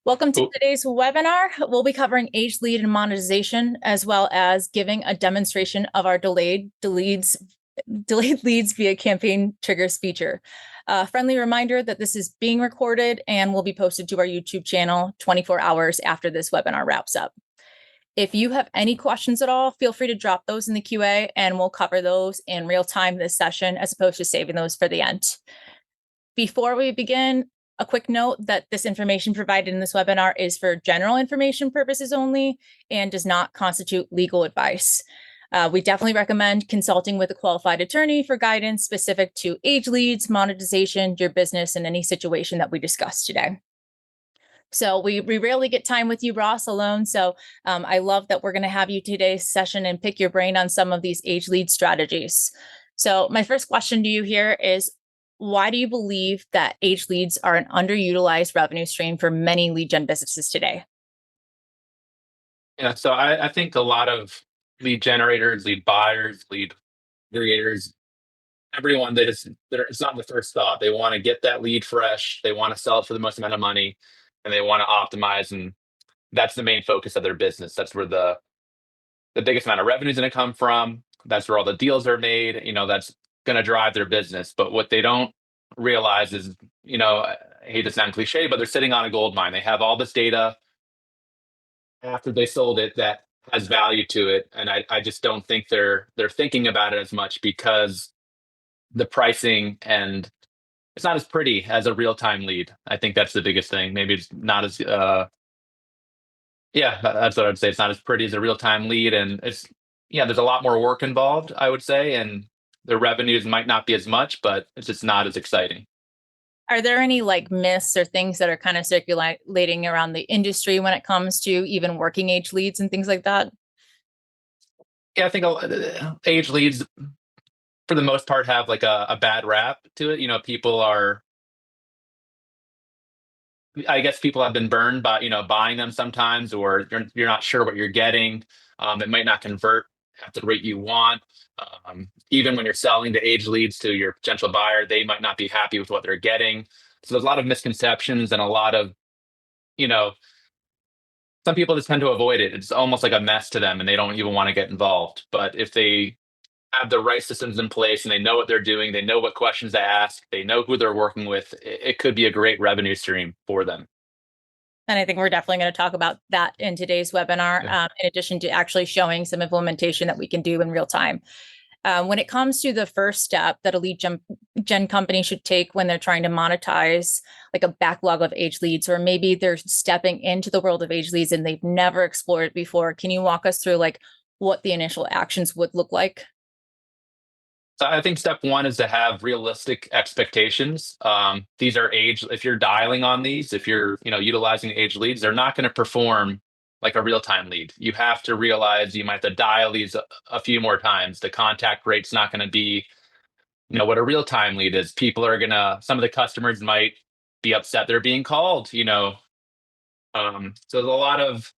Welcome to Cool. today's webinar. We'll be covering age lead and monetization, as well as giving a demonstration of our delayed leads via campaign triggers feature. Friendly reminder that this is being recorded and will be posted to our YouTube channel 24 hours after this webinar wraps up. If you have any questions at all, feel free to drop those in the QA and we'll cover those in real time this session, as opposed to saving those for the end. Before we begin, a quick note that this information provided in this webinar is for general information purposes only and does not constitute legal advice. We definitely recommend consulting with a qualified attorney for guidance specific to age leads, monetization, your business, and any situation that we discussed today. So we rarely get time with you, Ross, alone. So I love that we're going to have you today's session and pick your brain on some of these age lead strategies. So my first question to you here is, why do you believe that age leads are an underutilized revenue stream for many lead gen businesses today? Yeah, so I think a lot of lead generators, lead buyers, lead creators, everyone it's not the first thought. They want to get that lead fresh. They want to sell it for the most amount of money, and they want to optimize. And that's the main focus of their business. That's where the biggest amount of revenue is going to come from. That's where all the deals are made. That's going to drive their business. But what they don't realize is, I hate to sound cliche, but they're sitting on a gold mine. They have all this data after they sold it that has value to it, and I just don't think they're thinking about it as much because the pricing, and it's not as pretty as a real-time lead. I think that's the biggest thing. Maybe it's not as yeah, that's what I'd say. It's not as pretty as a real-time lead, and there's a lot more work involved, I would say, and the revenues might not be as much, but it's just not as exciting. Are there any like myths or things that are kind of circulating around the industry when it comes to even working age leads and things like that? Yeah, I think age leads, for the most part, have like a bad rap to it. People are, I guess, people have been burned by buying them sometimes, or you're not sure what you're getting. It might not convert at the rate you want. Even when you're selling the age leads to your potential buyer, they might not be happy with what they're getting. So there's a lot of misconceptions and a lot of, you know, some people just tend to avoid it. It's almost like a mess to them and they don't even want to get involved. But if they have the right systems in place and they know what they're doing, they know what questions to ask, they know who they're working with, it could be a great revenue stream for them. And I think we're definitely going to talk about that in today's webinar, Yeah. in addition to actually showing some implementation that we can do in real time. When it comes to the first step that a lead gen company should take when they're trying to monetize like a backlog of age leads, or maybe they're stepping into the world of age leads and they've never explored it before, can you walk us through like what the initial actions would look like? So I think step one is to have realistic expectations. These are if you're dialing on these, if you're, utilizing age leads, they're not going to perform like a real-time lead. You have to realize you might have to dial these a few more times. The contact rate's not going to be, what a real-time lead is. Some of the customers might be upset they're being called. So there's a lot of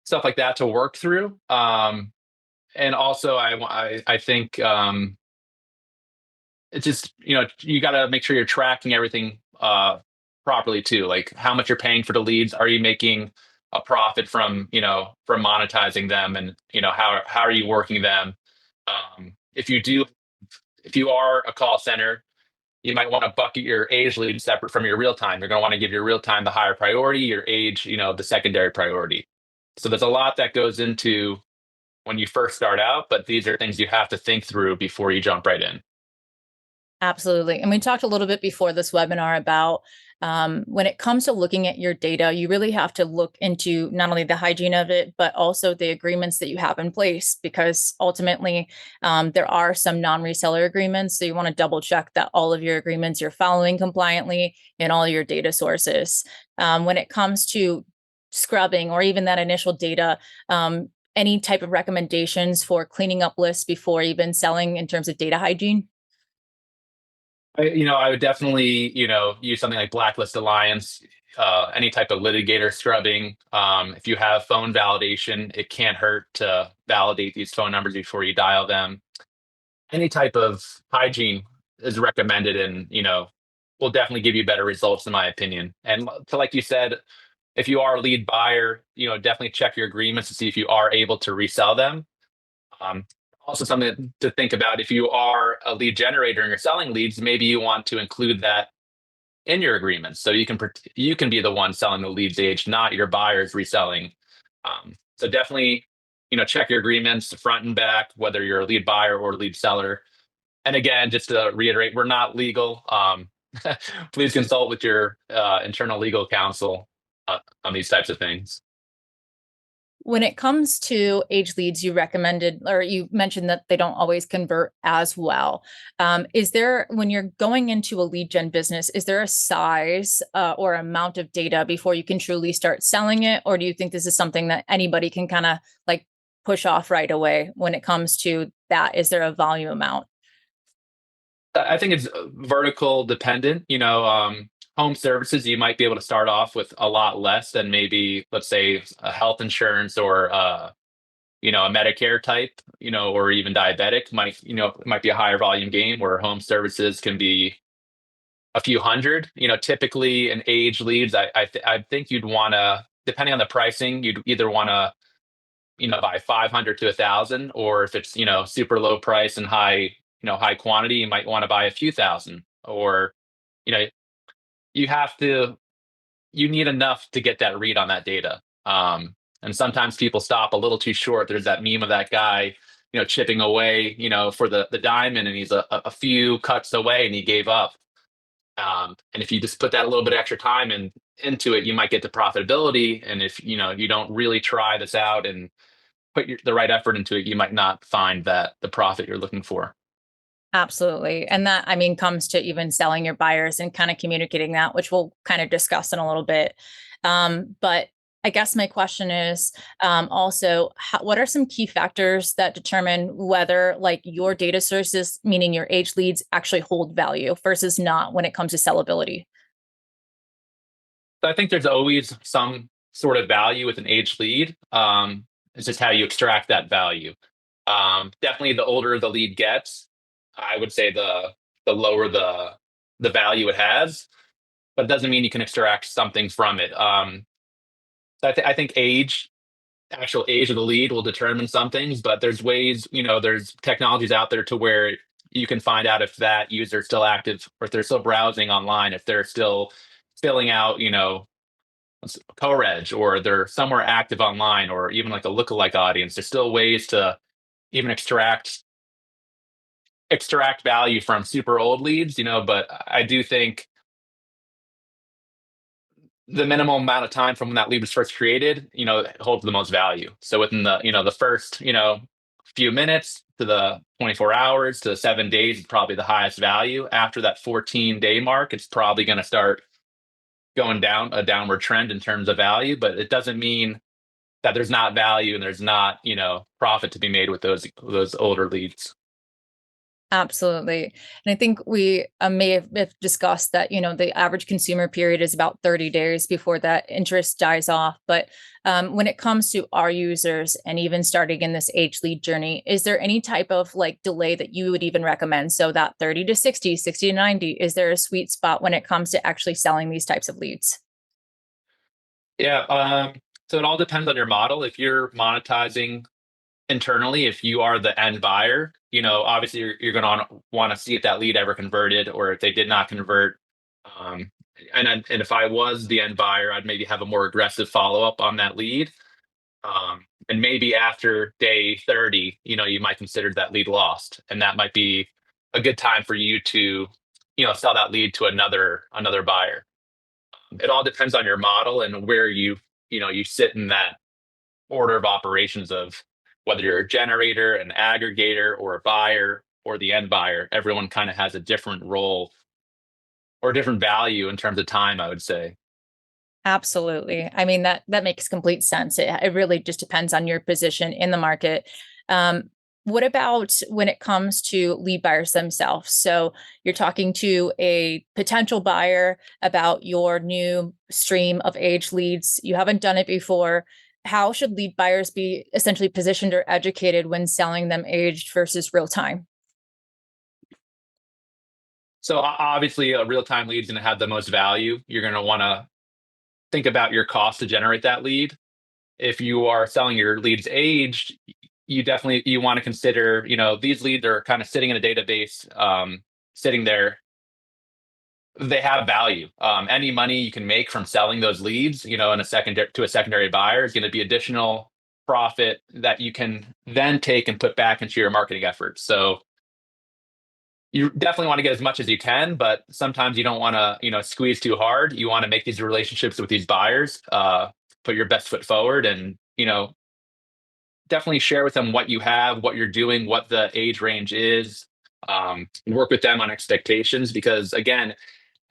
stuff like that to work through. And also I think it's just, you got to make sure you're tracking everything properly too, like how much you're paying for the leads. Are you making a profit from monetizing them, and how are you working them? If you are a call center, you might want to bucket your age lead separate from your real time. You're going to want to give your real time the higher priority, your age the secondary priority. So there's a lot that goes into when you first start out, but these are things you have to think through before you jump right in. Absolutely. And we talked a little bit before this webinar about when it comes to looking at your data, you really have to look into not only the hygiene of it, but also the agreements that you have in place, because ultimately there are some non-reseller agreements. So you want to double check that all of your agreements you're following compliantly in all your data sources. When it comes to scrubbing or even that initial data, any type of recommendations for cleaning up lists before even selling in terms of data hygiene? I would definitely, use something like Blacklist Alliance, any type of litigator scrubbing. If you have phone validation, it can't hurt to validate these phone numbers before you dial them. Any type of hygiene is recommended in, will definitely give you better results, in my opinion. And to like you said, if you are a lead buyer, definitely check your agreements to see if you are able to resell them. Um, Also, something to think about if you are a lead generator and you're selling leads, maybe you want to include that in your agreements so you can be the one selling the leads age, not your buyers reselling. So definitely, check your agreements front and back, whether you're a lead buyer or lead seller. And again, just to reiterate, we're not legal. Please consult with your internal legal counsel on these types of things. When it comes to age leads, you recommended, or you mentioned that they don't always convert as well. Is there, when you're going into a lead gen business, is there a size or amount of data before you can truly start selling it? Or do you think this is something that anybody can kind of like push off right away when it comes to that? Is there a volume amount? I think it's vertical dependent. Home services, you might be able to start off with a lot less than maybe, let's say, a health insurance or a Medicare type, or even diabetic might be a higher volume game where home services can be a few hundred. Typically in age leads, I think you'd want to, depending on the pricing, you'd either want to buy 500 to 1,000, or if it's super low price and high quantity, you might want to buy a few thousand. Or you know you have to you need enough to get that read on that data. And sometimes people stop a little too short. There's that meme of that guy, chipping away, for the diamond, and he's a few cuts away, and he gave up. And if you just put that little bit extra time into it, you might get to profitability. And if you don't really try this out and put the right effort into it, you might not find that the profit you're looking for. Absolutely. And that, I mean, comes to even selling your buyers and kind of communicating that, which we'll kind of discuss in a little bit. But I guess my question is also, what are some key factors that determine whether like your data sources, meaning your age leads, actually hold value versus not when it comes to sellability? So I think there's always some sort of value with an age lead. It's just how you extract that value. Definitely, the older the lead gets, I would say the lower the value it has, but it doesn't mean you can extract something from it. I think actual age of the lead will determine some things, but there's ways, there's technologies out there to where you can find out if that user is still active or if they're still browsing online, if they're still filling out, co-reg, or they're somewhere active online, or even like a lookalike audience. There's still ways to even extract value from super old leads, but I do think the minimum amount of time from when that lead was first created, holds the most value. So within the first, few minutes to the 24 hours to 7 days is probably the highest value. After that 14-day mark, it's probably going to start going down a downward trend in terms of value, but it doesn't mean that there's not value and there's not, profit to be made with those older leads. Absolutely. And I think we may have discussed that, the average consumer period is about 30 days before that interest dies off. But when it comes to our users and even starting in this age lead journey, is there any type of like delay that you would even recommend? So that 30 to 60, 60 to 90, is there a sweet spot when it comes to actually selling these types of leads? Yeah. So it all depends on your model. If you're monetizing internally, if you are the end buyer, obviously you're going to want to see if that lead ever converted or if they did not convert. Um, and if I was the end buyer, I'd maybe have a more aggressive follow up on that lead. And maybe after day 30, you might consider that lead lost, and that might be a good time for you to, sell that lead to another buyer. It all depends on your model and where you sit in that order of operations of whether you're a generator, an aggregator, or a buyer, or the end buyer. Everyone kind of has a different role or different value in terms of time, I would say. Absolutely. I mean, that makes complete sense. It really just depends on your position in the market. Um, what about when it comes to lead buyers themselves? So you're talking to a potential buyer about your new stream of age leads. You haven't done it before. How should lead buyers be essentially positioned or educated when selling them aged versus real time? So obviously, a real-time lead is going to have the most value. You're going to want to think about your cost to generate that lead. If you are selling your leads aged, you definitely you want to consider, these leads are kind of sitting in a database, sitting there. They have value. Any money you can make from selling those leads, in a secondary to a secondary buyer is going to be additional profit that you can then take and put back into your marketing efforts. So you definitely want to get as much as you can, but sometimes you don't want to, squeeze too hard. You want to make these relationships with these buyers, put your best foot forward, and definitely share with them what you have, what you're doing, what the age range is. And work with them on expectations because again,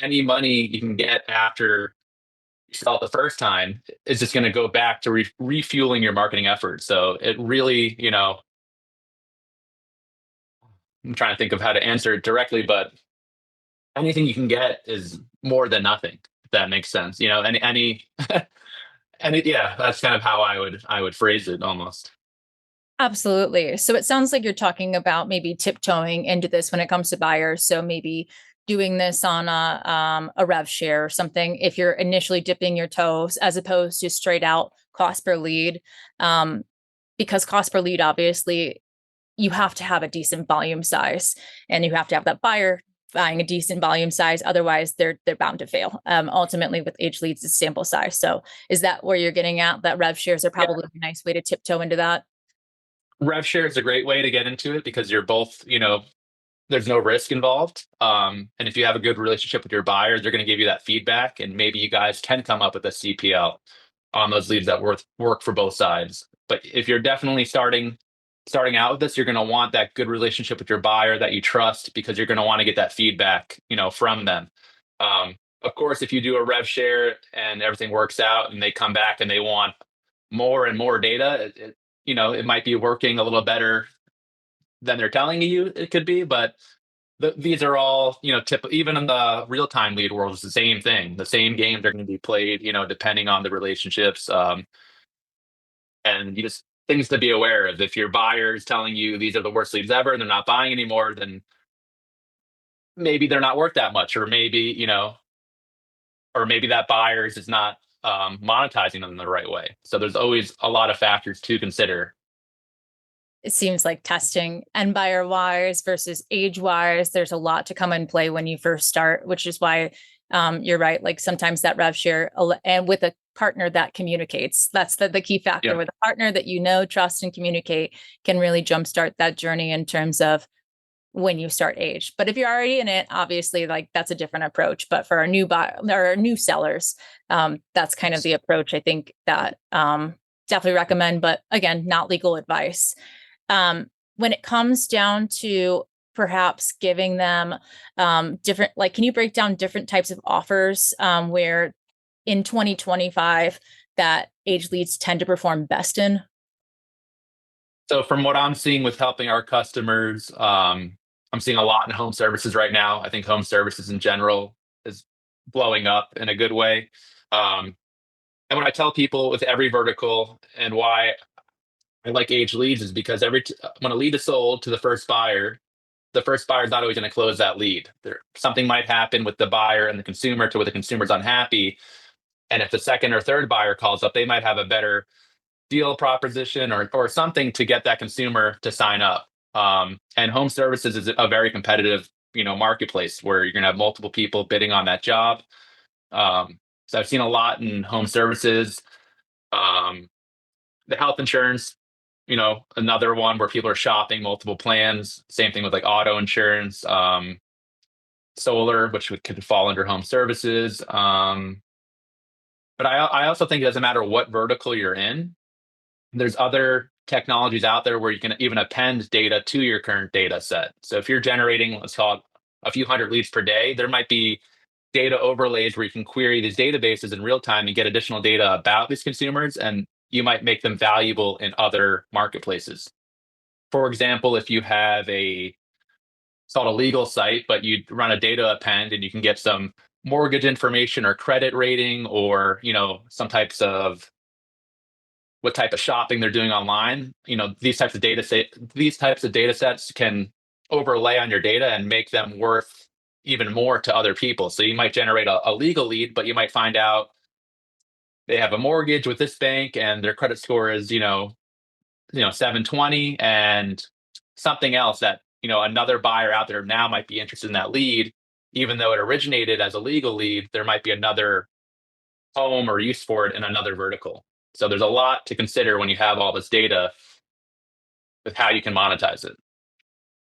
any money you can get after you sell it the first time is just going to go back to refueling your marketing efforts. So it really, I'm trying to think of how to answer it directly, but anything you can get is more than nothing. If that makes sense. Any, yeah, that's kind of how I would phrase it almost. Absolutely. So it sounds like you're talking about maybe tiptoeing into this when it comes to buyers. So maybe doing this on a rev share or something if you're initially dipping your toes as opposed to straight out cost per lead. Um, because cost per lead, obviously, you have to have a decent volume size and you have to have that buyer buying a decent volume size. Otherwise, they're bound to fail. Ultimately, with age leads, it's sample size. So is that where you're getting at? That rev shares are Yeah. probably a nice way to tiptoe into that. Rev share is a great way to get into it because you're both, there's no risk involved. And if you have a good relationship with your buyers, they're going to give you that feedback, and maybe you guys can come up with a CPL on those leads that work for both sides. But if you're definitely starting out with this, you're going to want that good relationship with your buyer that you trust because you're going to want to get that feedback, from them. Of course, if you do a rev share and everything works out, and they come back and they want more and more data, it might be working a little better than they're telling you it could be, but these are all, even in the real time lead world, it's the same thing. The same games are going to be played, depending on the relationships. And you just things to be aware of. If your buyer is telling you these are the worst leads ever and they're not buying anymore, then maybe they're not worth that much, or maybe that buyers is not monetizing them the right way. So there's always a lot of factors to consider. It seems like testing and buyer wise versus age wise, there's a lot to come in play when you first start, which is why you're right. Like sometimes that rev share and with a partner that communicates, that's the key factor Yeah. with a partner that trust, and communicate can really jumpstart that journey in terms of when you start age. But if you're already in it, obviously, like that's a different approach. But for our new buyer or our new sellers, that's kind of the approach I think that definitely recommend. But again, not legal advice. When it comes down to perhaps giving them different, like, can you break down different types of offers where in 2025 that age leads tend to perform best in? So from what I'm seeing with helping our customers, I'm seeing a lot in home services right now. I think home services in general is blowing up in a good way. Um, and when I tell people with every vertical and why I like age leads is because when a lead is sold to the first buyer is not always going to close that lead. Something might happen with the buyer and the consumer to where the consumer's unhappy. And if the second or third buyer calls up, they might have a better deal proposition or something to get that consumer to sign up. And home services is a very competitive, marketplace where you're going to have multiple people bidding on that job. So I've seen a lot in home services. Um, the health insurance, another one where people are shopping multiple plans. Same thing with like auto insurance, solar, which could fall under home services. But I also think it doesn't matter what vertical you're in. There's other technologies out there where you can even append data to your current data set. So if you're generating, let's call it a few hundred leads per day, there might be data overlays where you can query these databases in real time and get additional data about these consumers, and you might make them valuable in other marketplaces. For example, if you have it's called a legal site, but you run a data append and you can get some mortgage information or credit rating or, some types of what type of shopping they're doing online. These types of data sets can overlay on your data and make them worth even more to other people. So you might generate a legal lead, but you might find out they have a mortgage with this bank and their credit score is, 720, and something else that, another buyer out there now might be interested in that lead. Even though it originated as a legal lead, there might be another home or use for it in another vertical. So there's a lot to consider when you have all this data with how you can monetize it.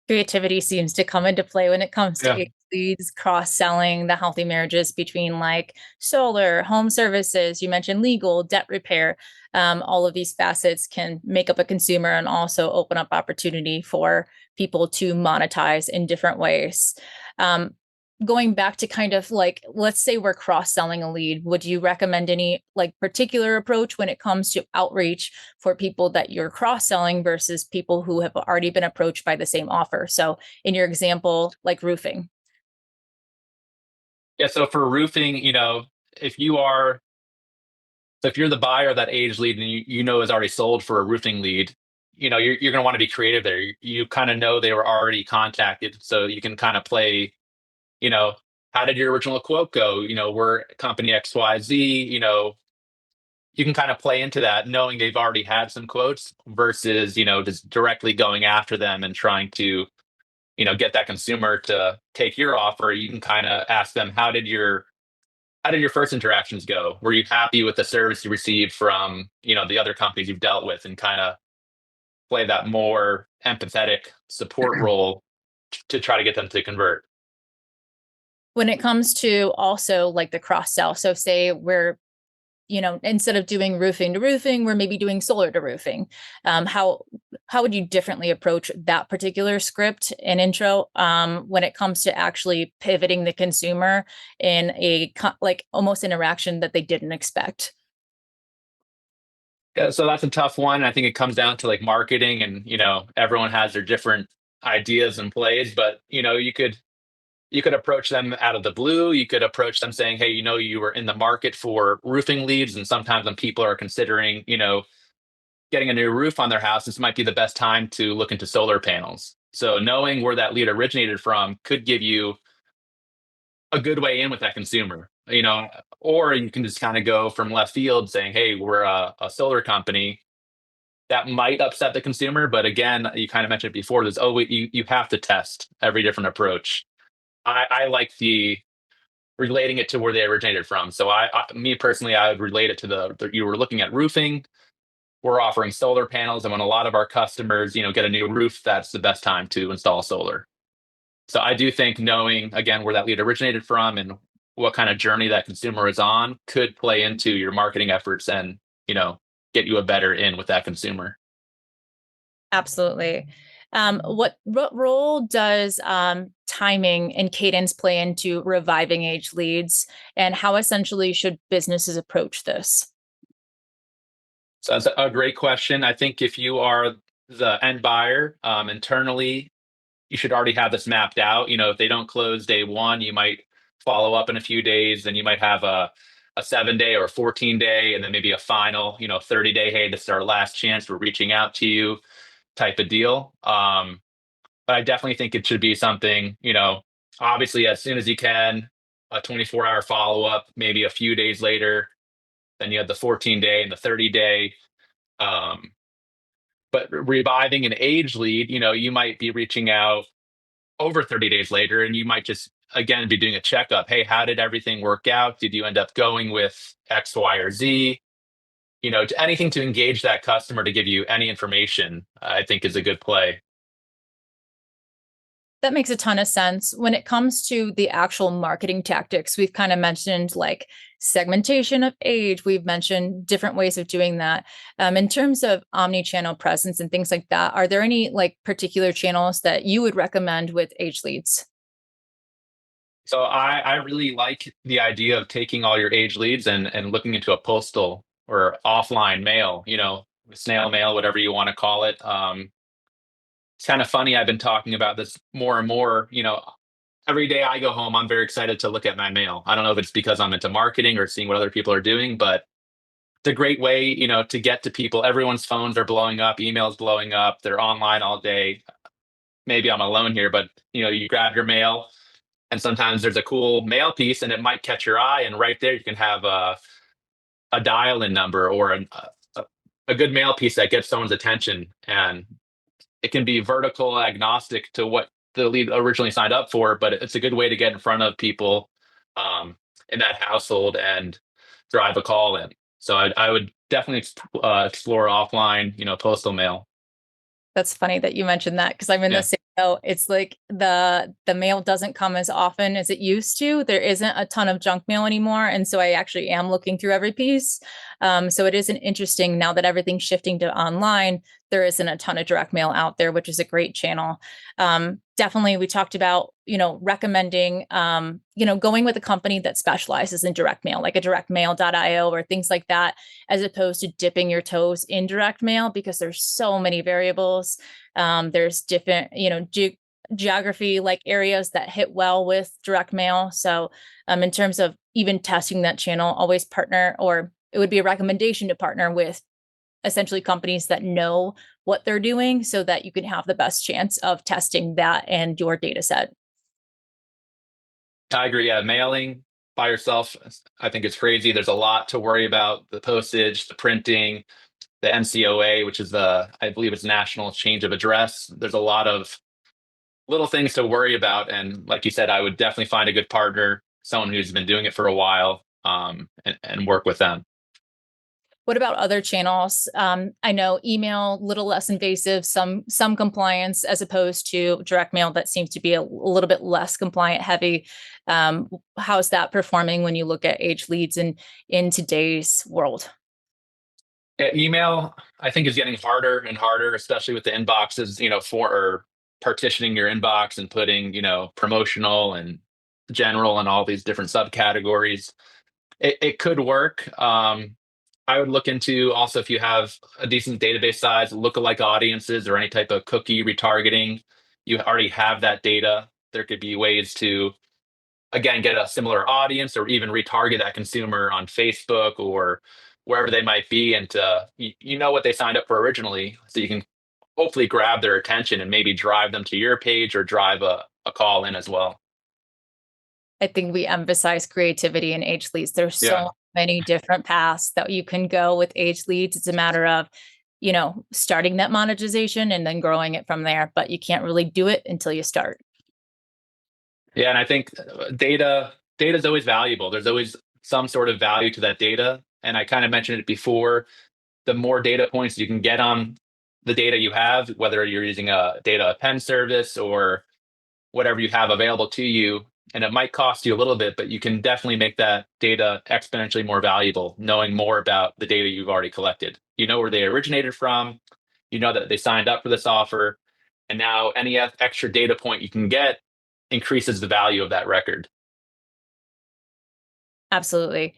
Creativity seems to come into play when it comes to Yeah. age leads, cross-selling, the healthy marriages between like solar, home services, you mentioned legal, debt repair. All of these facets can make up a consumer and also open up opportunity for people to monetize in different ways. Um, Going back to kind of like, let's say we're cross-selling a lead, would you recommend any like particular approach when it comes to outreach for people that you're cross-selling versus people who have already been approached by the same offer? So in your example, like roofing. Yeah. So for roofing, if you are, so if you're the buyer of that age lead and you is already sold for a roofing lead, you're going to want to be creative there. You kind of know they were already contacted. So you can kind of play, you know, how did your original quote go? We're company XYZ, you can kind of play into that knowing they've already had some quotes versus, just directly going after them and trying to, get that consumer to take your offer. You can kind of ask them, how did your first interactions go? Were you happy with the service you received from, the other companies you've dealt with, and kind of play that more empathetic support role to try to get them to convert. When it comes to also like the cross sell, so say we're, instead of doing roofing to roofing, we're maybe doing solar to roofing. How would you differently approach that particular script and intro when it comes to actually pivoting the consumer in a like almost interaction that they didn't expect? Yeah, so that's a tough one. I think it comes down to like marketing, and everyone has their different ideas and plays. But you could approach them out of the blue. You could approach them saying, hey, you were in the market for roofing leads, and sometimes when people are considering, getting a new roof on their house, this might be the best time to look into solar panels. So knowing where that lead originated from could give you a good way in with that consumer, or you can just kind of go from left field saying, hey, we're a solar company. That might upset the consumer, but again, you kind of mentioned before, there's always, you have to test every different approach. I like the relating it to where they originated from. So me personally, I would relate it to you were looking at roofing. We're offering solar panels, and when a lot of our customers, get a new roof, that's the best time to install solar. So I do think knowing again where that lead originated from and what kind of journey that consumer is on could play into your marketing efforts and, you know, get you a better in with that consumer. Absolutely. What role does timing and cadence play into reviving age leads, and how essentially should businesses approach this? So that's a great question. I think if you are the end buyer internally, you should already have this mapped out. If they don't close day one, you might follow up in a few days. Then you might have a 7 day or a 14 day, and then maybe a final, 30-day, hey, this is our last chance. We're reaching out to you type of deal. But I definitely think it should be something, obviously as soon as you can, a 24-hour follow up, maybe a few days later. Then you have the 14-day and the 30-day. Um, but reviving an age lead, you might be reaching out over 30 days later, and you might just again be doing a checkup. Hey, how did everything work out? Did you end up going with X, Y, or Z? Anything to engage that customer to give you any information, I think is a good play. That makes a ton of sense. When it comes to the actual marketing tactics, we've kind of mentioned like segmentation of age. We've mentioned different ways of doing that. In terms of omni-channel presence and things like that, are there any like particular channels that you would recommend with age leads? So I really like the idea of taking all your age leads and looking into a postal or offline mail, snail mail, whatever you want to call it. It's kind of funny. I've been talking about this more and more. Every day I go home, I'm very excited to look at my mail. I don't know if it's because I'm into marketing or seeing what other people are doing, but it's a great way, to get to people. Everyone's phones are blowing up, emails blowing up, they're online all day. Maybe I'm alone here, but you grab your mail, And sometimes there's a cool mail piece and it might catch your eye. And right there, you can have a dial in number or a good mail piece that gets someone's attention. And it can be vertical agnostic to what the lead originally signed up for, but it's a good way to get in front of people in that household and drive a call in. So I would definitely explore offline, postal mail. That's funny that you mentioned that because I'm in the Yeah. same boat. It's like the mail doesn't come as often as it used to. There isn't a ton of junk mail anymore, and so I actually am looking through every piece. So it isn't interesting now that everything's shifting to online. There isn't a ton of direct mail out there, which is a great channel. Definitely, we talked about recommending going with a company that specializes in direct mail, like a directmail.io or things like that, as opposed to dipping your toes in direct mail because there's so many variables. There's different, geography like areas that hit well with direct mail. So in terms of even testing that channel, always partner, or it would be a recommendation to partner with essentially companies that know what they're doing so that you can have the best chance of testing that and your data set. I agree. Yeah, mailing by yourself, I think it's crazy. There's a lot to worry about: the postage, the printing, the NCOA, which is I believe it's National Change of Address. There's a lot of little things to worry about, and like you said, I would definitely find a good partner, someone who's been doing it for a while, and work with them. What about other channels? I know email, little less invasive, some compliance as opposed to direct mail that seems to be a little bit less compliant heavy. How's that performing when you look at age leads in today's world? Email, I think, is getting harder and harder, especially with the inboxes, for or partitioning your inbox and putting, promotional and general and all these different subcategories. It could work. I would look into also, if you have a decent database size, lookalike audiences or any type of cookie retargeting. You already have that data. There could be ways to, again, get a similar audience or even retarget that consumer on Facebook or wherever they might be, and you know what they signed up for originally, so you can hopefully grab their attention and maybe drive them to your page or drive a call in as well. I think we emphasize creativity in age leads. There's Yeah. so many different paths that you can go with age leads. It's a matter of, starting that monetization and then growing it from there. But you can't really do it until you start. Yeah, and I think data is always valuable. There's always some sort of value to that data, and I kind of mentioned it before. The more data points you can get on the data you have, whether you're using a data append service or whatever you have available to you, and it might cost you a little bit, but you can definitely make that data exponentially more valuable, knowing more about the data you've already collected. You know where they originated from, you know that they signed up for this offer, and now any extra data point you can get increases the value of that record. Absolutely.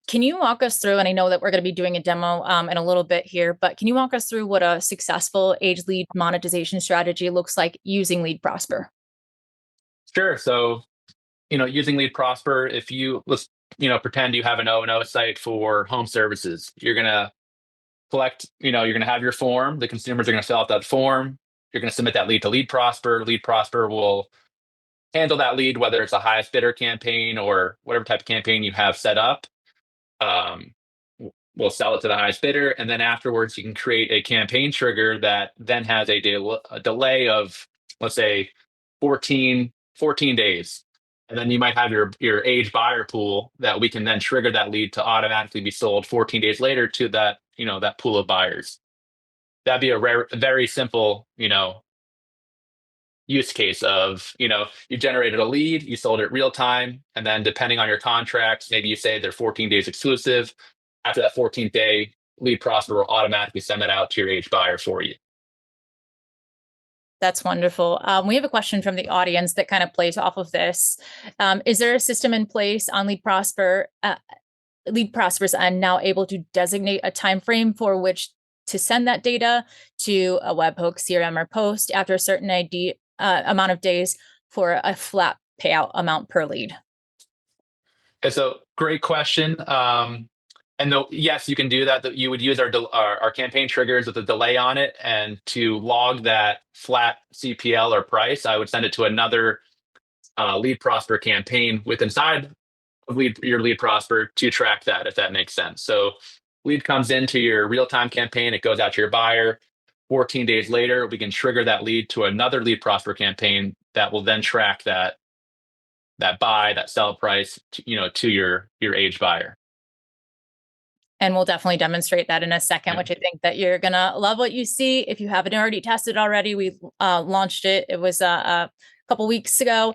Can you walk us through, and I know that we're going to be doing a demo in a little bit here, but can you walk us through what a successful age lead monetization strategy looks like using Lead Prosper? Sure. So, using Lead Prosper, if you let's, pretend you have an O&O site for home services, you're going to collect, you're going to have your form. The consumers are going to fill out that form. You're going to submit that lead to Lead Prosper. Lead Prosper will handle that lead, whether it's a highest bidder campaign or whatever type of campaign you have set up. Um, we'll sell it to the highest bidder, and then afterwards you can create a campaign trigger that then has a delay of, let's say, 14 days, and then you might have your age buyer pool that we can then trigger that lead to automatically be sold 14 days later to that pool of buyers. That'd be a very simple use case of, you generated a lead, you sold it real time, and then depending on your contracts, maybe you say they're 14 days exclusive. After that 14th day, Lead Prosper will automatically send it out to your age buyer for you. That's wonderful. We have a question from the audience that kind of plays off of this. Is there a system in place on Lead Prosper, Lead Prosper's end now able to designate a time frame for which to send that data to a webhook, CRM, or post after a certain amount of days for a flat payout amount per lead? It's a great question. And though, yes, you can do that. That you would use our campaign triggers with a delay on it, and to log that flat CPL or price, I would send it to another lead prosper campaign with inside of your lead prosper to track that, if that makes sense. So lead comes into your real-time campaign, it goes out to your buyer. 14 days later, we can trigger that lead to another lead prosper campaign that will then track that buy, that sell price, to your age buyer. And we'll definitely demonstrate that in a second, which I think that you're gonna love what you see. If you haven't already tested already, we launched it. It was a couple weeks ago,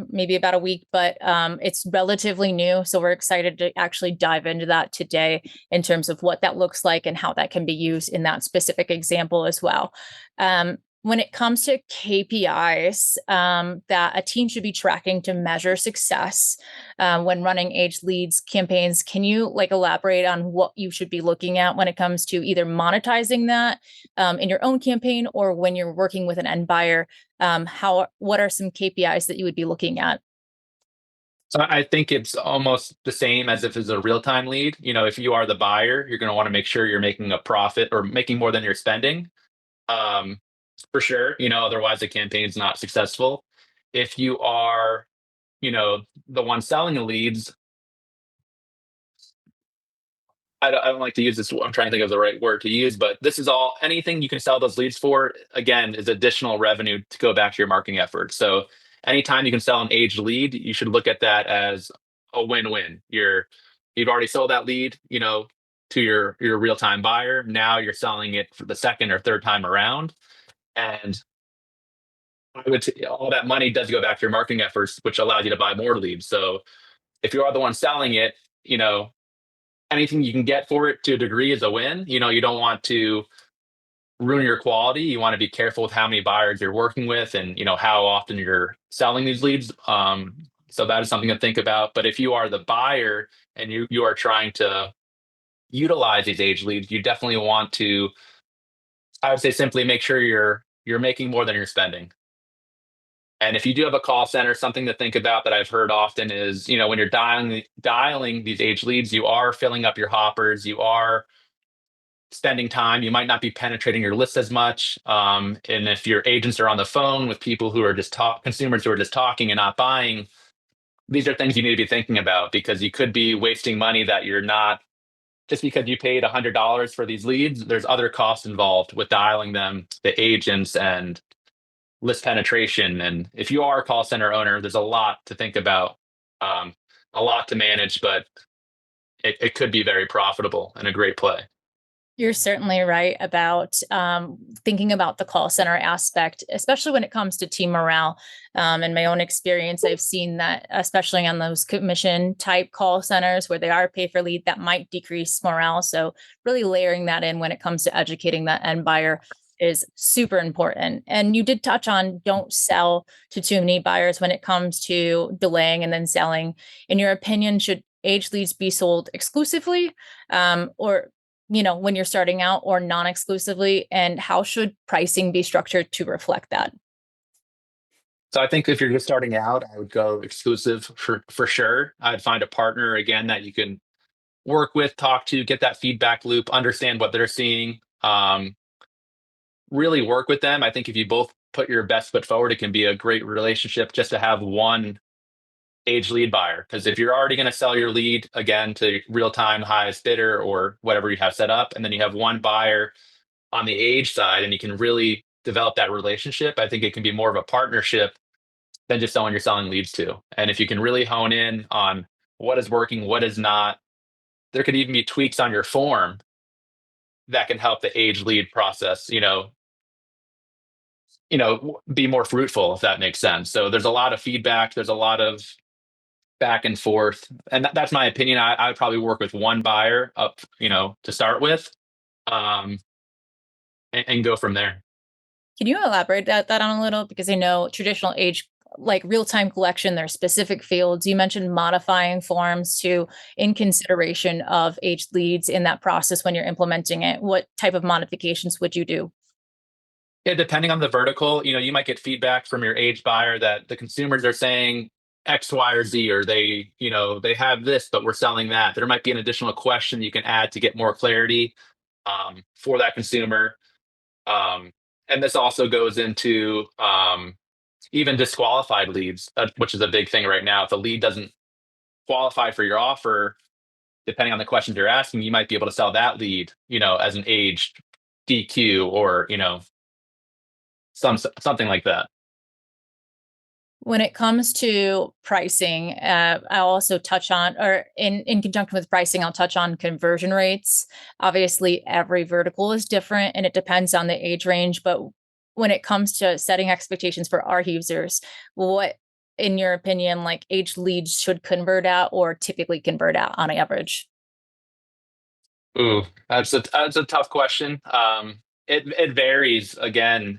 maybe about a week, but it's relatively new. So we're excited to actually dive into that today in terms of what that looks like and how that can be used in that specific example as well. When it comes to KPIs that a team should be tracking to measure success when running age leads campaigns, can you elaborate on what you should be looking at when it comes to either monetizing that in your own campaign or when you're working with an end buyer? What are some KPIs that you would be looking at? So I think it's almost the same as if it's a real-time lead. If you are the buyer, you're going to want to make sure you're making a profit or making more than you're spending. Um, for sure. Otherwise the campaign's not successful. If you are, the one selling the leads, I don't like to use this. I'm trying to think of the right word to use, but this is all anything you can sell those leads for, again, is additional revenue to go back to your marketing efforts. So anytime you can sell an aged lead, you should look at that as a win-win. You've already sold that lead, to your real-time buyer. Now you're selling it for the second or third time around. And all that money does go back to your marketing efforts, which allows you to buy more leads. So if you are the one selling it, anything you can get for it to a degree is a win. You don't want to ruin your quality. You want to be careful with how many buyers you're working with and, how often you're selling these leads. So that is something to think about. But if you are the buyer and you are trying to utilize these age leads, you definitely want to, I would say, simply make sure you're making more than you're spending. And if you do have a call center, something to think about that I've heard often is, when you're dialing these age leads, you are filling up your hoppers, you are spending time, you might not be penetrating your list as much. And if your agents are on the phone with people who are consumers who are just talking and not buying, these are things you need to be thinking about because you could be wasting money that you're not, just because you paid $100 for these leads, there's other costs involved with dialing them, the agents and list penetration. And if you are a call center owner, there's a lot to think about, um, a lot to manage, but it could be very profitable and a great play. You're certainly right about thinking about the call center aspect, especially when it comes to team morale. In my own experience, I've seen that, especially on those commission type call centers where they are pay for lead, that might decrease morale. So really layering that in when it comes to educating that end buyer is super important. And you did touch on don't sell to too many buyers when it comes to delaying and then selling. In your opinion, should age leads be sold exclusively or when you're starting out or non-exclusively, and how should pricing be structured to reflect that? So I think if you're just starting out, I would go exclusive for sure. I'd find a partner again that you can work with, talk to, get that feedback loop, understand what they're seeing, really work with them. I think if you both put your best foot forward, it can be a great relationship just to have one age lead buyer. Because if you're already going to sell your lead again to real time highest bidder or whatever you have set up, and then you have one buyer on the age side and you can really develop that relationship, I think it can be more of a partnership than just someone you're selling leads to. And if you can really hone in on what is working, what is not, there could even be tweaks on your form that can help the age lead process, be more fruitful, if that makes sense. So there's a lot of feedback, there's a lot of back and forth, and that's my opinion. I would probably work with one buyer up, to start with, um, and go from there. Can you elaborate that on a little? Because I know traditional age, like real-time collection, there are specific fields. You mentioned modifying forms to in consideration of age leads in that process when you're implementing it. What type of modifications would you do? Yeah, depending on the vertical, you might get feedback from your age buyer that the consumers are saying X, Y, or Z, or they have this, but we're selling that. There might be an additional question you can add to get more clarity, for that consumer. And this also goes into, even disqualified leads, which is a big thing right now. If a lead doesn't qualify for your offer, depending on the questions you're asking, you might be able to sell that lead, as an aged DQ or, something like that. When it comes to pricing, I'll also touch on, or in conjunction with pricing, I'll touch on conversion rates. Obviously, every vertical is different and it depends on the age range. But when it comes to setting expectations for our users, what, in your opinion, like age leads should convert at or typically convert at on average? Ooh, that's a tough question. It varies again,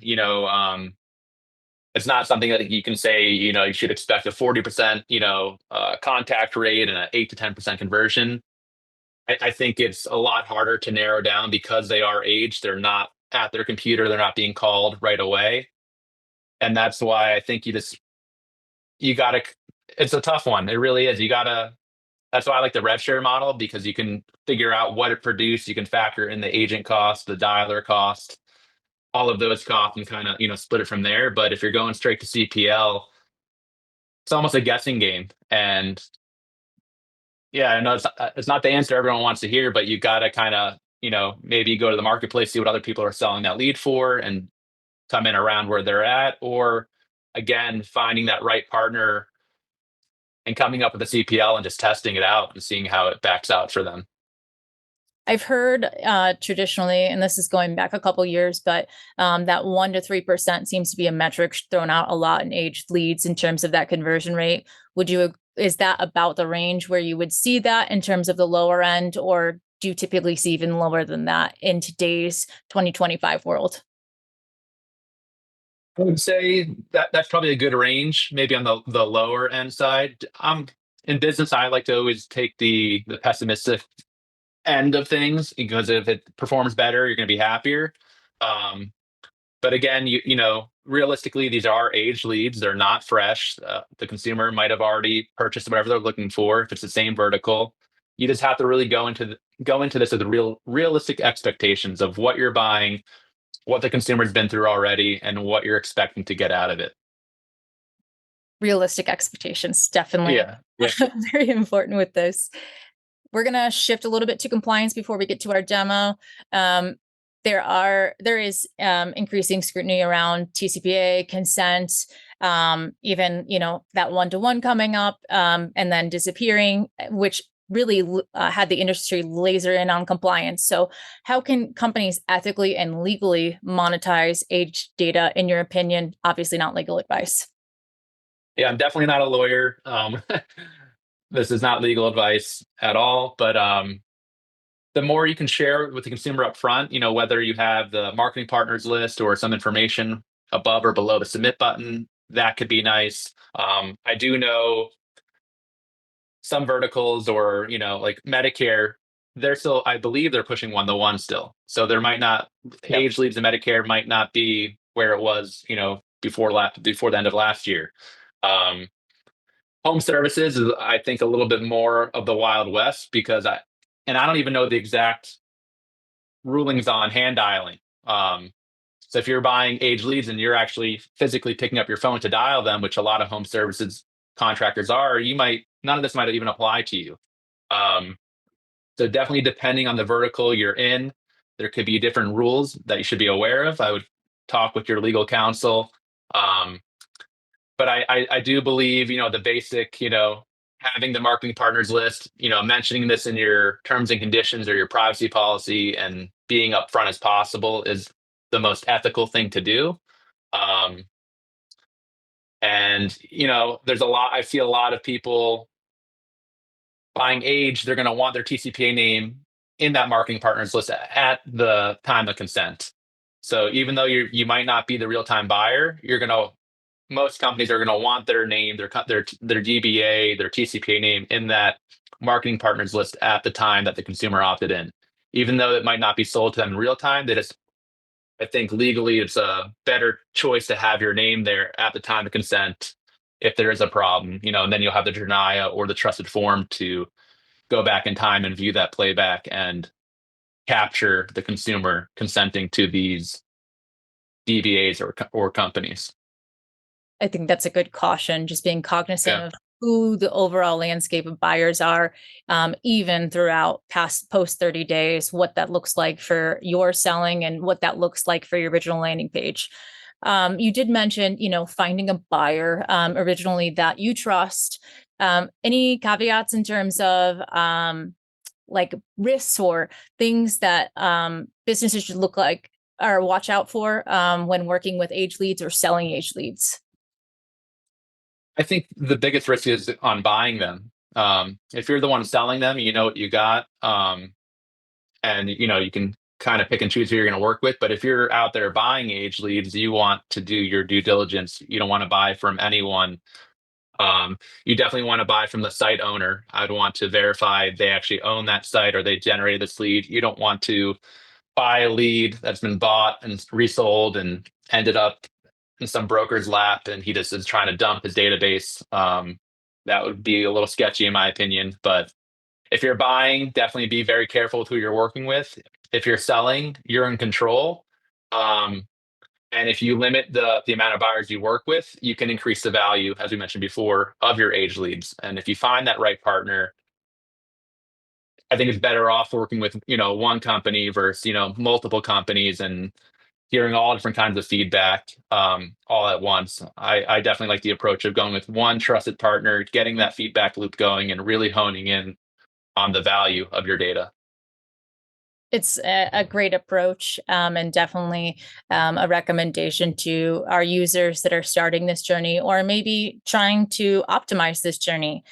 it's not something that you can say, you should expect a 40%, contact rate and an 8 to 10% conversion. I think it's a lot harder to narrow down because they are aged. They're not at their computer. They're not being called right away. And that's why I think you gotta, it's a tough one. It really is. That's why I like the rev share model because you can figure out what it produced. You can factor in the agent cost, the dialer cost, all of those costs and kind of, split it from there. But if you're going straight to CPL, it's almost a guessing game. And yeah, I know it's not the answer everyone wants to hear, but you got to kind of, maybe go to the marketplace, see what other people are selling that lead for and come in around where they're at. Or again, finding that right partner and coming up with a CPL and just testing it out and seeing how it backs out for them. I've heard traditionally, and this is going back a couple years, but that 1 to 3% seems to be a metric thrown out a lot in aged leads in terms of that conversion rate. Is that about the range where you would see that in terms of the lower end, or do you typically see even lower than that in today's 2025 world? I would say that that's probably a good range, maybe on the lower end side. In business, I like to always take the pessimistic end of things because if it performs better, you're going to be happier. Um, but again, realistically, these are aged leads. They're not fresh. The consumer might have already purchased whatever they're looking for. If it's the same vertical, you just have to really go into this with realistic expectations of what you're buying, what the consumer's been through already, and what you're expecting to get out of it. Realistic expectations, definitely Yeah, yeah. very important with this. We're going to shift a little bit to compliance before we get to our demo. Um, there is increasing scrutiny around TCPA consent, even, that one-to-one coming up, and then disappearing, which really had the industry laser in on compliance. So how can companies ethically and legally monetize age data, in your opinion? Obviously not legal advice. Yeah, I'm definitely not a lawyer. This is not legal advice at all, but the more you can share with the consumer up front, whether you have the marketing partners list or some information above or below the submit button, that could be nice. I do know some verticals or, like Medicare, they're still, I believe they're pushing 1-to-1 still. So there might not, Yep. age leads in Medicare might not be where it was, before the end of last year. Um, Home services is, I think, a little bit more of the Wild West because I don't even know the exact rulings on hand dialing. So if you're buying age leads and you're actually physically picking up your phone to dial them, which a lot of home services contractors are, none of this might even apply to you. Um, so definitely depending on the vertical you're in, there could be different rules that you should be aware of. I would talk with your legal counsel. Um, but I do believe, the basic, having the marketing partners list, mentioning this in your terms and conditions or your privacy policy and being upfront as possible is the most ethical thing to do. Um, and there's I see a lot of people buying age, they're going to want their TCPA name in that marketing partners list at the time of consent. So even though you might not be the real time buyer, most companies are going to want their name, their DBA, their TCPA name in that marketing partners list at the time that the consumer opted in. Even though it might not be sold to them in real time, I think legally it's a better choice to have your name there at the time of consent if there is a problem, and then you'll have the denia or the trusted form to go back in time and view that playback and capture the consumer consenting to these DBAs or companies. I think that's a good caution, just being cognizant Yeah. of who the overall landscape of buyers are, even throughout post 30 days, what that looks like for your selling and what that looks like for your original landing page. You did mention, finding a buyer originally that you trust. Any caveats in terms of like risks or things that businesses should look like or watch out for when working with age leads or selling age leads? I think the biggest risk is on buying them. If you're the one selling them, you know what you got, and you can kind of pick and choose who you're going to work with. But if you're out there buying age leads, you want to do your due diligence. You don't want to buy from anyone. You definitely want to buy from the site owner. I'd want to verify they actually own that site or they generated this lead. You don't want to buy a lead that's been bought and resold and ended up in some broker's lap and he just is trying to dump his database. That would be a little sketchy in my opinion. But if you're buying, definitely be very careful with who you're working with. If you're selling, you're in control. Um, and if you limit the amount of buyers you work with, you can increase the value, as we mentioned before, of your age leads. And if you find that right partner, I think it's better off working with, one company versus, multiple companies and hearing all different kinds of feedback all at once. I definitely like the approach of going with one trusted partner, getting that feedback loop going and really honing in on the value of your data. It's a great approach, and definitely a recommendation to our users that are starting this journey or maybe trying to optimize this journey.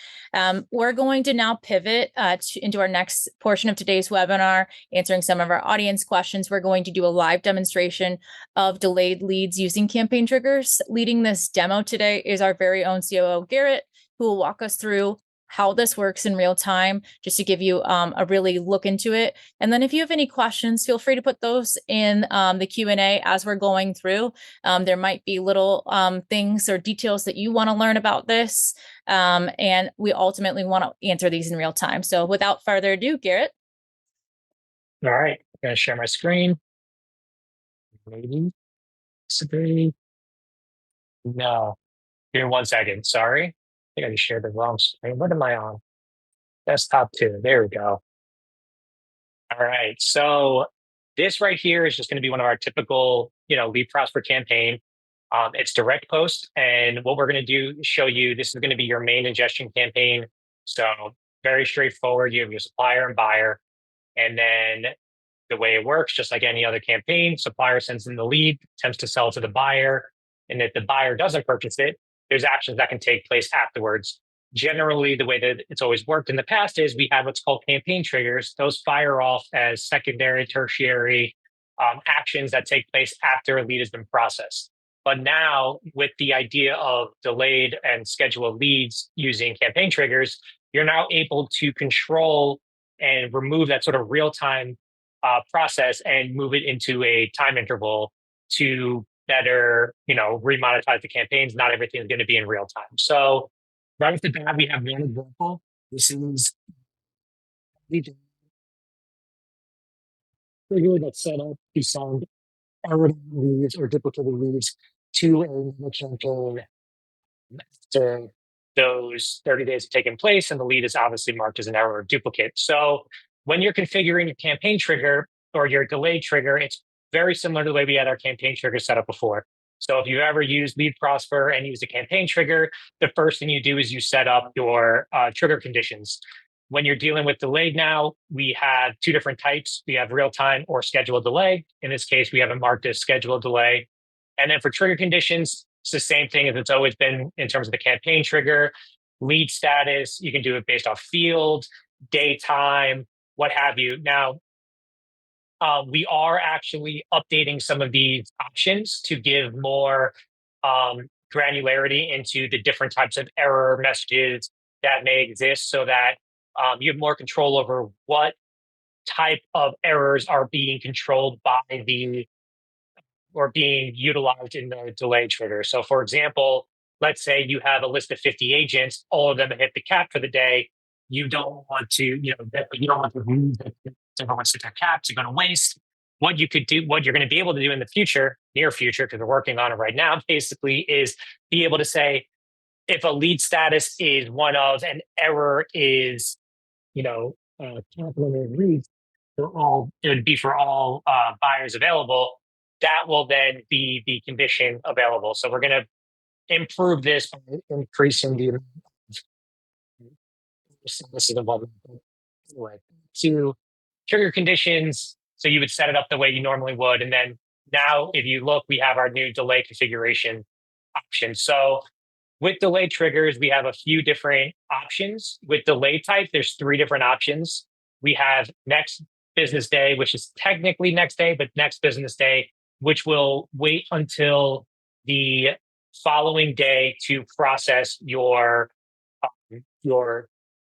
We're going to now pivot into our next portion of today's webinar, answering some of our audience questions. We're going to do a live demonstration of delayed leads using campaign triggers. Leading this demo today is our very own COO, Garrett, who will walk us through how this works in real time, just to give you a really look into it. And then if you have any questions, feel free to put those in the Q&A as we're going through. There might be little things or details that you want to learn about this. And we ultimately want to answer these in real time. So without further ado, Garrett. All right, I'm going to share my screen. Maybe. Disagree. No. Give me 1 second. Sorry. I think I just shared the wrong screen. What am I on? Desktop 2. There we go. All right. So this right here is just going to be one of our typical, lead prosper campaign. It's direct post. And what we're going to do is show you, this is going to be your main ingestion campaign. So very straightforward. You have your supplier and buyer. And then the way it works, just like any other campaign, supplier sends in the lead, attempts to sell to the buyer. And if the buyer doesn't purchase it, there's actions that can take place afterwards. Generally, the way that it's always worked in the past is we have what's called campaign triggers. Those fire off as secondary, tertiary actions that take place after a lead has been processed. But now, with the idea of delayed and scheduled leads using campaign triggers, you're now able to control and remove that sort of real-time process and move it into a time interval to better, remonetize the campaigns. Not everything is going to be in real time. So right off the bat, we have one example. This is the trigger that's set up to send error leads or duplicated leads to a campaign after those 30 days have taken place, and the lead is obviously marked as an error or duplicate. So when you're configuring your campaign trigger or your delay trigger, it's very similar to the way we had our campaign trigger set up before. So if you've ever used Lead Prosper and used a campaign trigger, the first thing you do is you set up your trigger conditions. When you're dealing with delayed now, we have two different types. We have real-time or scheduled delay. In this case, we have it marked as scheduled delay. And then for trigger conditions, it's the same thing as it's always been in terms of the campaign trigger. Lead status, you can do it based off field, daytime, what have you. Now, we are actually updating some of these options to give more granularity into the different types of error messages that may exist so that you have more control over what type of errors are being controlled by the or being utilized in the delay trigger. So for example, let's say you have a list of 50 agents, all of them hit the cap for the day. You don't want to, you don't want to move that everyone's hit their caps, you're going to waste. what you could do, what you're going to be able to do in the future, near future, because we're working on it right now, basically, is be able to say if a lead status is one of an error is, calculated leads for all, it would be for all buyers available. That will then be the condition available. So we're going to improve this by increasing the amount of this is a anyway to trigger conditions. So you would set it up the way you normally would. And then now, if you look, we have our new delay configuration option. So with delay triggers, we have a few different options. With delay type, there's 3 different options. We have next business day, which is technically next day, but next business day, which will wait until the following day to process your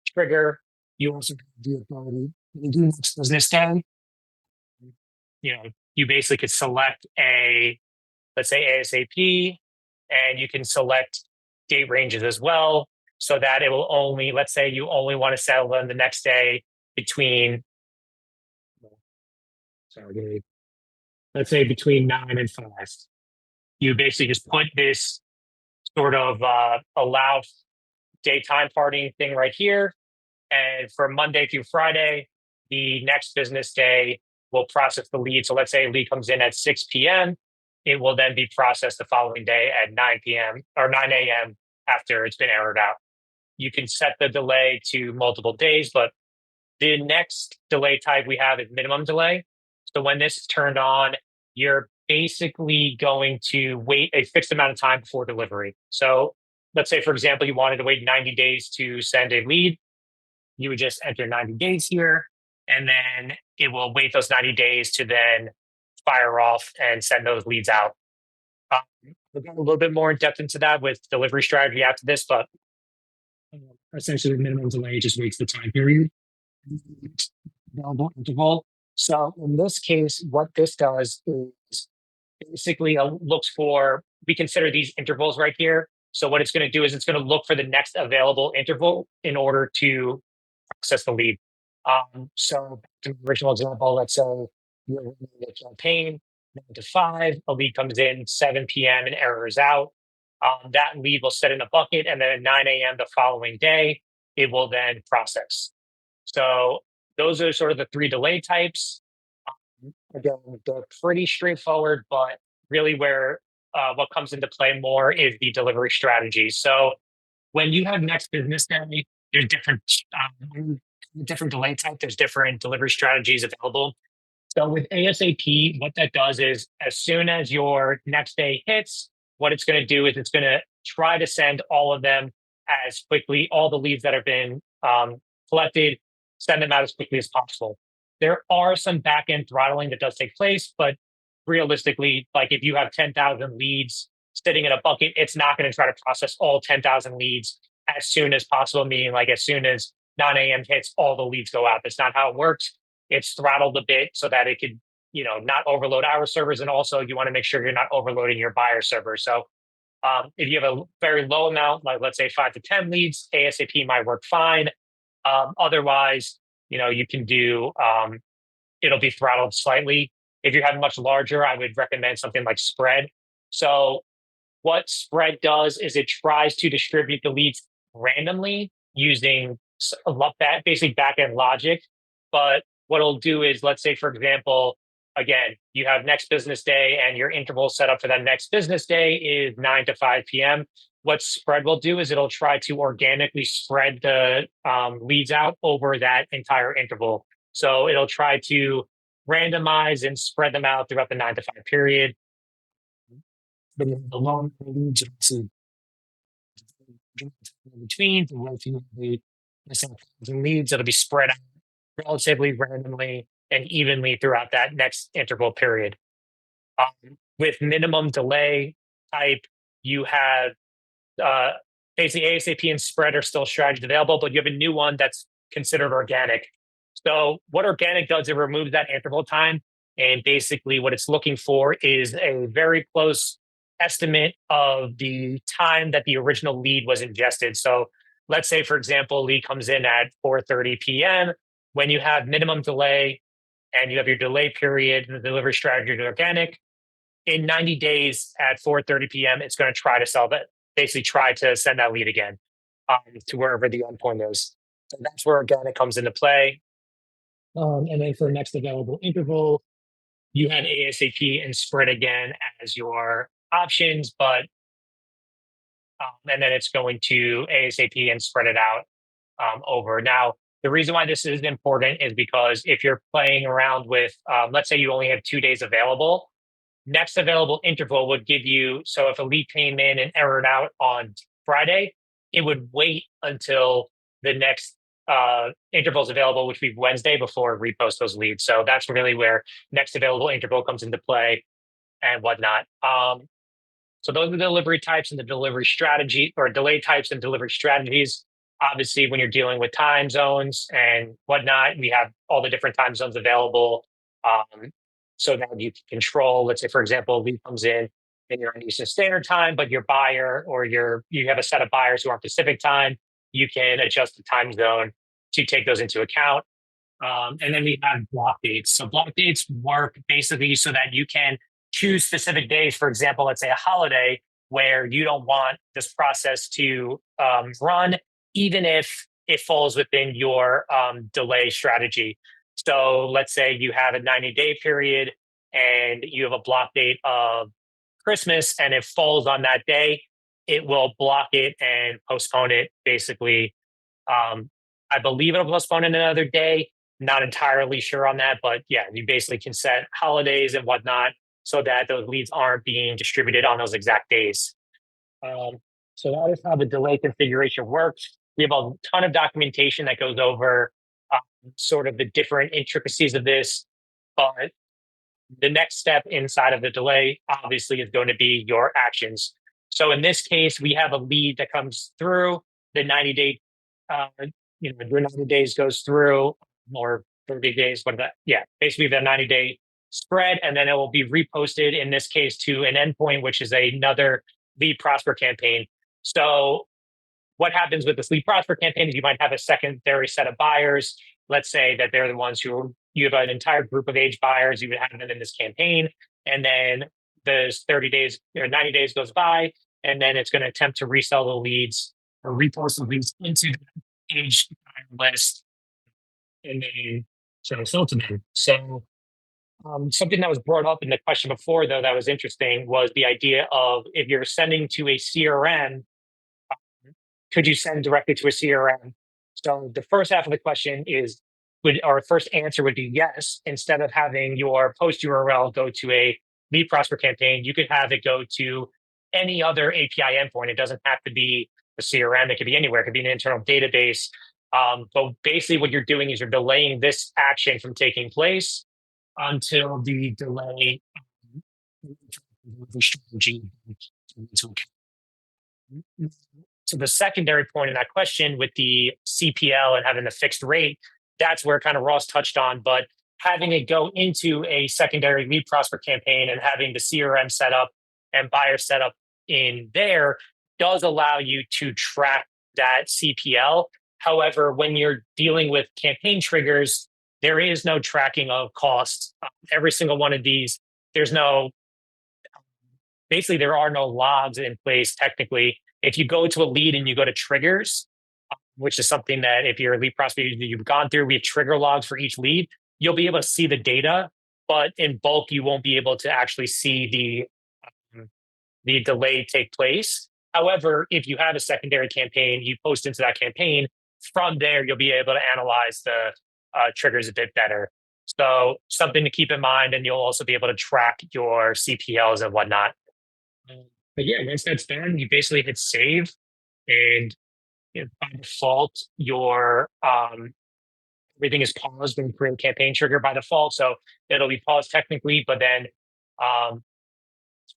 trigger. You also have the ability to do next business day. You basically could select let's say ASAP, and you can select date ranges as well, so that it will only, let's say you only want to settle them the next day between, let's say between 9 and 5. You basically just put this sort of allow daytime partying thing right here. And for Monday through Friday, the next business day will process the lead. So let's say a lead comes in at 6 p.m. It will then be processed the following day at 9 p.m. or 9 a.m. after it's been errored out. You can set the delay to multiple days, but the next delay type we have is minimum delay. So when this is turned on, you're basically going to wait a fixed amount of time before delivery. So let's say, for example, you wanted to wait 90 days to send a lead. You would just enter 90 days here, and then it will wait those 90 days to then fire off and send those leads out. We'll go a little bit more in depth into that with delivery strategy after this, but essentially the minimum delay just waits the time period available interval. So in this case, what this does is basically looks for, we consider these intervals right here. So what it's going to do is it's going to look for the next available interval in order to access the lead. So to the original example, let's say you're running a campaign 9 to 5, a lead comes in 7 p.m. and errors out. That lead will sit in a bucket, and then at 9 a.m. the following day, it will then process. So those are sort of the 3 delay types. Again, they're pretty straightforward, but really where what comes into play more is the delivery strategy. So when you have next business day, there's different delay type, there's different delivery strategies available. So with ASAP, what that does is as soon as your next day hits, what it's going to do is it's going to try to send all of them as quickly, all the leads that have been collected, send them out as quickly as possible. There are some back-end throttling that does take place, but realistically, like if you have 10,000 leads sitting in a bucket, it's not going to try to process all 10,000 leads as soon as possible, meaning like as soon as 9 a.m. hits, all the leads go out. That's not how it works. It's throttled a bit so that it could, not overload our servers. And also you want to make sure you're not overloading your buyer server. So if you have a very low amount, like let's say 5 to 10 leads, ASAP might work fine. Otherwise, you can do, it'll be throttled slightly. If you have much larger, I would recommend something like Spread. So what Spread does is it tries to distribute the leads randomly using basically back-end logic. But what it'll do is, let's say, for example, again, you have next business day and your interval set up for that next business day is 9 to 5 p.m. What Spread will do is it'll try to organically spread the leads out over that entire interval. So it'll try to randomize and spread them out throughout the 9 to 5 period. But the long leads in between, the leads, it'll be spread out relatively randomly and evenly throughout that next interval period. With minimum delay type, you have basically ASAP and Spread are still strategies available, but you have a new one that's considered organic. So what organic does, it removes that interval time. And basically what it's looking for is a very close estimate of the time that the original lead was ingested. So let's say, for example, lead comes in at 4:30 p.m. When you have minimum delay and you have your delay period and the delivery strategy is organic. In 90 days at 4:30 p.m., it's going to try to sell that, basically try to send that lead again to wherever the endpoint is. So that's where organic comes into play. And then for next available interval, you had ASAP and spread again as your options, but and then it's going to ASAP and spread it out over. Now, the reason why this is important is because if you're playing around with, let's say you only have 2 days available, next available interval would give you, so if a lead came in and errored out on Friday, it would wait until the next intervals available, which would be Wednesday, before repost those leads. So that's really where next available interval comes into play and whatnot. So those are the delivery types and the delivery strategy, or delay types and delivery strategies. Obviously, when you're dealing with time zones and whatnot, we have all the different time zones available. So that you can control, let's say, for example, a lead comes in and you're on Eastern Standard Time, but your buyer or you have a set of buyers who are on Pacific Time, you can adjust the time zone to take those into account. And then we have block dates. So block dates work basically so that you can choose specific days. For example, let's say a holiday where you don't want this process to run, even if it falls within your delay strategy. So let's say you have a 90-day period and you have a block date of Christmas and it falls on that day, it will block it and postpone it basically. I believe it'll postpone it another day. Not entirely sure on that, but yeah, you basically can set holidays and whatnot so that those leads aren't being distributed on those exact days. So that is how the delay configuration works. We have a ton of documentation that goes over sort of the different intricacies of this, but the next step inside of the delay obviously is going to be your actions. So in this case, we have a lead that comes through the 90-day, your 90 days goes through, or 30 days, basically the 90-day spread, and then it will be reposted, in this case, to an endpoint, which is another lead prosper campaign. So what happens with this lead prosper campaign is you might have a secondary set of buyers. Let's say that they're the ones who, you have an entire group of age buyers, you would have them in this campaign, and then there's 30 days or 90 days goes by, and then it's going to attempt to resell the leads or repost the leads into the age buyer list, and then sell to them. So something that was brought up in the question before, though, that was interesting was the idea of, if you're sending to a CRM, could you send directly to a CRM? So the first half of the question is, our first answer would be yes. Instead of having your post URL go to a lead prosper campaign, you could have it go to any other API endpoint. It doesn't have to be a CRM. It could be anywhere. It could be an internal database. But basically what you're doing is you're delaying this action from taking place until the delay strategy. So the secondary point in that question with the CPL and having the fixed rate, that's where kind of Ross touched on, but having it go into a secondary lead prosper campaign and having the CRM set up and buyer set up in there does allow you to track that CPL. However, when you're dealing with campaign triggers, there is no tracking of costs. Every single one of these, there are no logs in place technically. If you go to a lead and you go to triggers, which is something that if you're a lead prospect, you've gone through, we have trigger logs for each lead, you'll be able to see the data, but in bulk, you won't be able to actually see the delay take place. However, if you have a secondary campaign, you post into that campaign, from there, you'll be able to analyze the triggers a bit better. So something to keep in mind, and you'll also be able to track your CPLs and whatnot. But yeah, once that's done, you basically hit save, and by default, your everything is paused when you create a campaign trigger by default. So it'll be paused technically, but then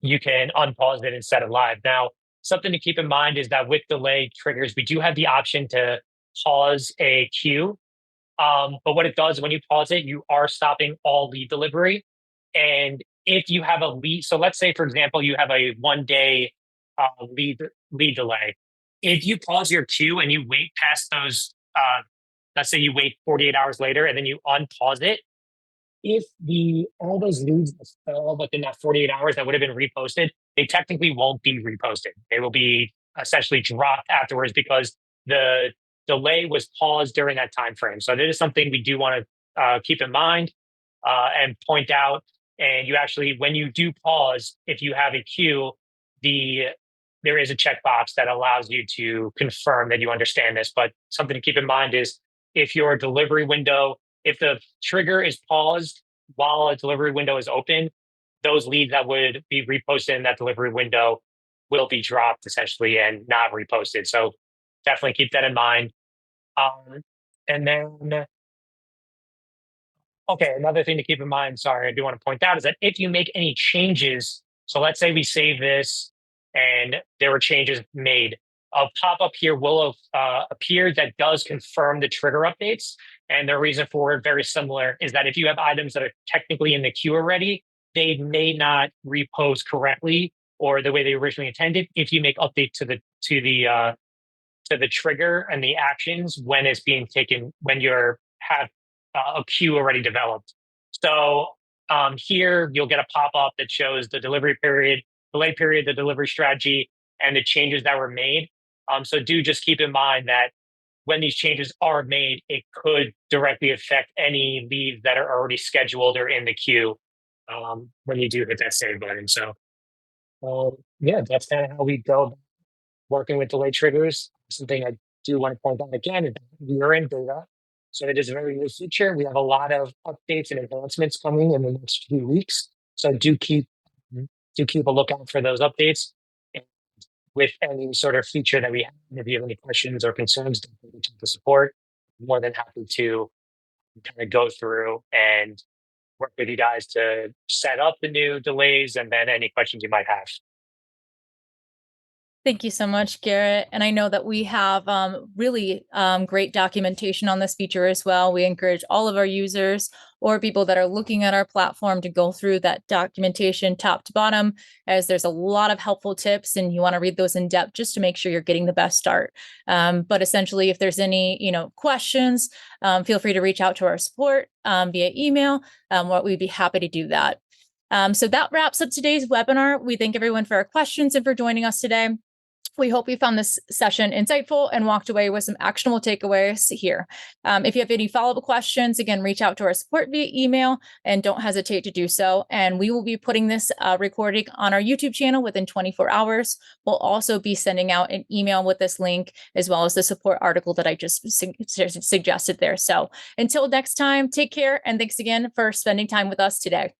you can unpause it and set it live. Now, something to keep in mind is that with delay triggers, we do have the option to pause a queue. But what it does when you pause it, you are stopping all lead delivery. And if you have a lead, so let's say, for example, you have a 1 day lead delay. If you pause your queue and you wait past those, let's say you wait 48 hours later and then you unpause it, if all those leads that fell within that 48 hours that would have been reposted, they technically won't be reposted. They will be essentially dropped afterwards because the delay was paused during that time frame. So that is something we do want to keep in mind and point out. And you actually, when you do pause, if you have a queue, there is a checkbox that allows you to confirm that you understand this. But something to keep in mind is if your delivery window, if the trigger is paused while a delivery window is open, those leads that would be reposted in that delivery window will be dropped essentially and not reposted. So definitely keep that in mind. And then, okay, another thing to keep in mind, sorry, I do want to point out is that if you make any changes, so let's say we save this and there were changes made, a pop-up here will appear that does confirm the trigger updates. And the reason for it, very similar, is that if you have items that are technically in the queue already, they may not repost correctly or the way they originally intended if you make update to the trigger and the actions when it's being taken, when you're have a queue already developed. So here you'll get a pop-up that shows the delivery period, delay period, the delivery strategy, and the changes that were made. So do just keep in mind that when these changes are made, it could directly affect any leads that are already scheduled or in the queue when you do hit that save button. So yeah, that's kind of how we go working with delayed triggers. Something I do want to point out again is that we are in beta. So it is a very new feature. We have a lot of updates and advancements coming in the next few weeks. So do keep a lookout for those updates. And with any sort of feature that we have, if you have any questions or concerns, don't forget to support. I'm more than happy to kind of go through and work with you guys to set up the new delays and then any questions you might have. Thank you so much, Garrett. And I know that we have really great documentation on this feature as well. We encourage all of our users or people that are looking at our platform to go through that documentation top to bottom, as there's a lot of helpful tips and you want to read those in depth just to make sure you're getting the best start. But essentially, if there's any questions, feel free to reach out to our support via email. We'd be happy to do that. So that wraps up today's webinar. We thank everyone for our questions and for joining us today. We hope you found this session insightful and walked away with some actionable takeaways here. If you have any follow-up questions, again, reach out to our support via email and don't hesitate to do so. And we will be putting this recording on our YouTube channel within 24 hours. We'll also be sending out an email with this link as well as the support article that I just suggested there. So until next time, take care. And thanks again for spending time with us today.